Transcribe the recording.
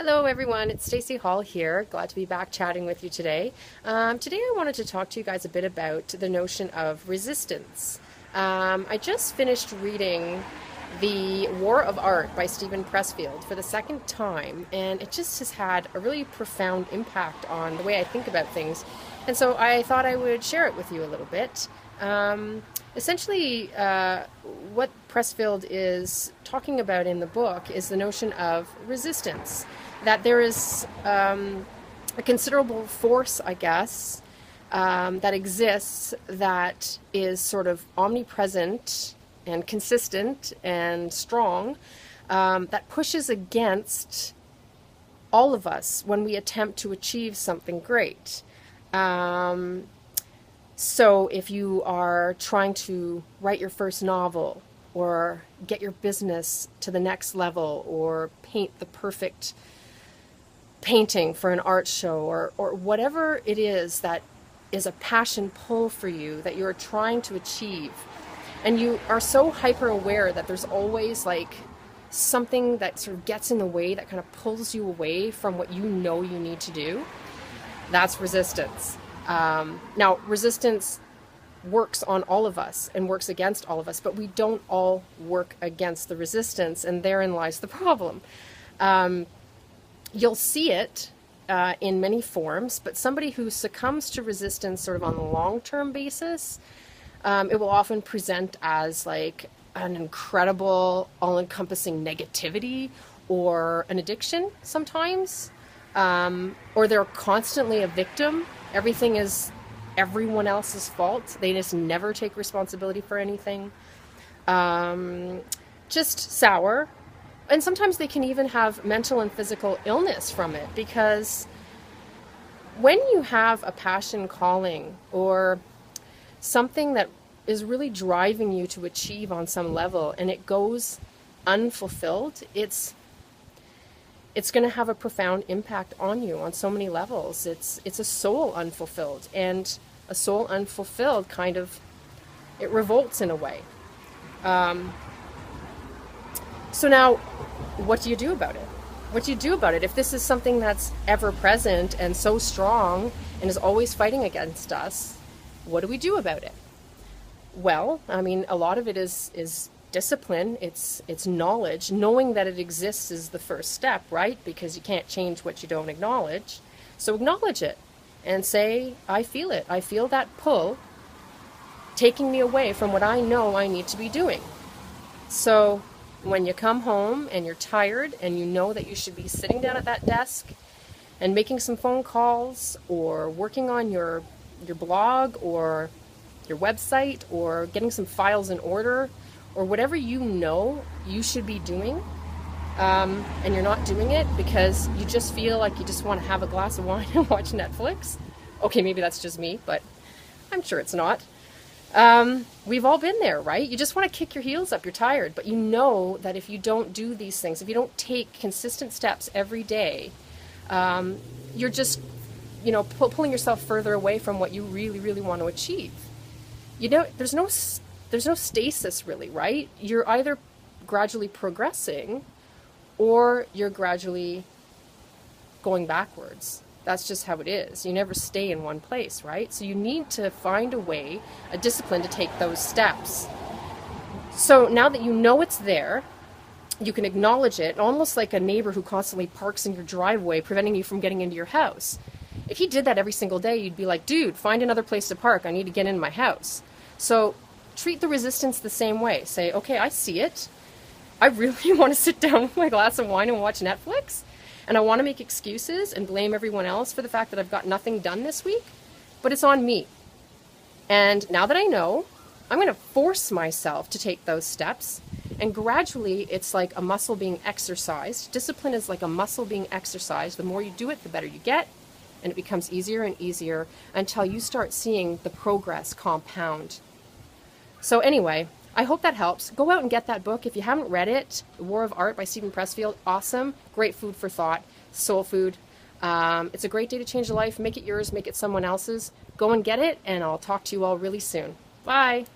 Hello everyone, it's Stacey Hall here. Glad to be back chatting with you today. Today I wanted to talk to you guys a bit about the notion of resistance. I just finished reading The War of Art by Steven Pressfield for the second time, and it just has had a really profound impact on the way I think about things. And so I thought I would share it with you a little bit. Essentially, what Pressfield is talking about in the book is the notion of resistance. That there is a considerable force, I guess, that exists that is sort of omnipresent and consistent and strong, that pushes against all of us when we attempt to achieve something great. So if you are trying to write your first novel, or get your business to the next level, or paint the perfect painting for an art show, or whatever it is that is a passion pull for you that you're trying to achieve, and you are so hyper aware that there's always like something that sort of gets in the way, that kind of pulls you away from what you know you need to do, that's resistance. Now, resistance works on all of us and works against all of us, but we don't all work against the resistance, and therein lies the problem. You'll see it in many forms, but somebody who succumbs to resistance sort of on a long-term basis, it will often present as like an incredible, all-encompassing negativity or an addiction sometimes, or they're constantly a victim. Everything is everyone else's fault. They just never take responsibility for anything. Just sour. And sometimes they can even have mental and physical illness from it, because when you have a passion calling or something that is really driving you to achieve on some level and it goes unfulfilled, it's going to have a profound impact on you on so many levels. It's a soul unfulfilled, and a soul unfulfilled kind of, it revolts in a way. So now, what do you do about it? What do you do about it? If this is something that's ever present and so strong and is always fighting against us, what do we do about it? Well, I mean, a lot of it is discipline, it's knowledge. Knowing that it exists is the first step, right? Because you can't change what you don't acknowledge. So acknowledge it and say, I feel it. I feel that pull taking me away from what I know I need to be doing. So when you come home and you're tired and you know that you should be sitting down at that desk and making some phone calls, or working on your blog or your website, or getting some files in order, or whatever you know you should be doing, and you're not doing it because you just feel like you just want to have a glass of wine and watch Netflix. Okay, maybe that's just me, but I'm sure it's not. We've all been there, right? You just want to kick your heels up, you're tired, but you know that if you don't do these things, if you don't take consistent steps every day, you're just, pulling yourself further away from what you really, really want to achieve. There's no stasis really, right? You're either gradually progressing or you're gradually going backwards. That's just how it is. You never stay in one place, right? So you need to find a way, a discipline to take those steps. So now that you know it's there, you can acknowledge it, almost like a neighbor who constantly parks in your driveway, preventing you from getting into your house. If he did that every single day, you'd be like, dude, find another place to park. I need to get in my house. So treat the resistance the same way. Say, okay, I see it. I really want to sit down with my glass of wine and watch Netflix. And I want to make excuses and blame everyone else for the fact that I've got nothing done this week. But it's on me. And now that I know, I'm going to force myself to take those steps. And gradually, it's like a muscle being exercised. Discipline is like a muscle being exercised. The more you do it, the better you get. And it becomes easier and easier until you start seeing the progress compound. So anyway, I hope that helps. Go out and get that book. If you haven't read it, The War of Art by Steven Pressfield, awesome. Great food for thought, soul food. It's a great day to change your life. Make it yours, make it someone else's. Go and get it, and I'll talk to you all really soon. Bye.